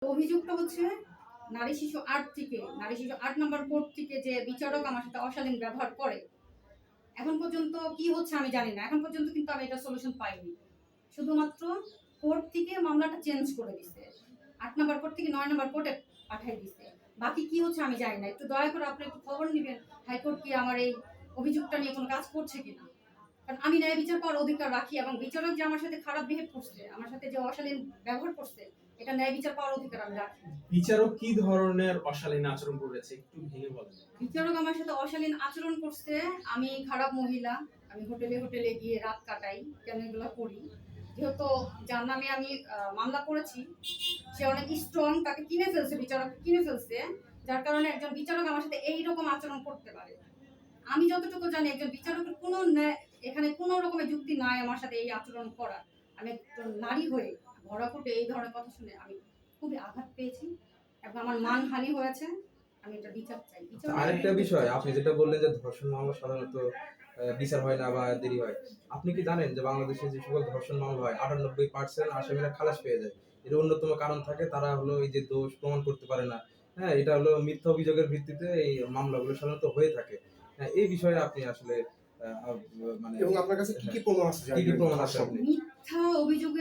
অভিযোগটা হচ্ছে নারী শিশু ৮ নম্বর কোর্ট থেকে যে বিচারক আমার সাথে অশালীন ব্যবহার করে, এখন পর্যন্ত কি হচ্ছে আমি জানি না। এখন পর্যন্ত কিন্তু আমি এটা সলিউশন পাইনি। শুধুমাত্র কোর্ট থেকে মামলাটা চেঞ্জ করে দিছে, ৮ নম্বর কোর্ট থেকে ৯ নম্বর কোর্টে পাঠিয়ে দিছে। বাকি কি হচ্ছে আমি জানি না। একটু দয়া করে আপনি একটু খবর নিবেন হাইকোর্ট কি আমার এই অভিযোগটা নিয়ে কোনো কাজ করছে কিনা। কারণ আমি ন্যায় বিচার পাওয়ার অধিকার রাখি, এবং বিচারক যে আমার সাথে খারাপ বিহেভ করছে, আমার সাথে যে অশালীন ব্যবহার করছে, এটা ন্যায় বিচার পাওয়ার অধিকার আমি রাখি। বিচারক কি ধরনের অশালীন আচরণ করেছে একটু ভেঙে বলেন। বিচারক আমার সাথে অশালীন আচরণ করছে। আমি খারাপ মহিলা, আমি হোটেলে গিয়ে রাত কাটাই, কেন এগুলো করি? যেহেতু যার নামে আমি মামলা করেছি সে অনেক স্ট্রং, তাকে কিনে ফেলছে, বিচারক কিনে ফেলছে, যার কারণে একজন বিচারক আমার সাথে এইরকম আচরণ করতে পারে। আমি যতটুকু জানি একজন বিচারকের কোনো এখানে কোনো রকমের যুক্তি নাই আমার সাথে এই আচরণ করা। আমি একজন নারী হয়ে ভরা কোর্টে এই ধরনের কথা শুনে আমি খুবই আঘাত পেয়েছি এবং আমার মানহানি হয়েছে। আমি এটা বিচার চাই। আরেকটা বিষয়, আপনি যেটা বললেন যে ধর্ষণ মামলা সাধারণত বিচার হয় না বা দেরি হয়, আপনি কি জানেন যে বাংলাদেশে যে সকল ধর্ষণ মামলা হয় 98% আসামিরা খালাস পেয়ে যায়? এর অন্যতম কারণ থাকে তারা হলো এই যে দোষ প্রমাণ করতে পারে না। হ্যাঁ, এটা হলো মিথ্যা অভিযোগের ভিত্তিতে এই মামলাগুলো সাধারণত হয়ে থাকে। হ্যাঁ, এই বিষয়ে আপনি আসলে মানে এবং আপনার কাছে কি কি প্রমাণ আছে? কি কি প্রমাণ আছে? মিথ্যা অভিযোগের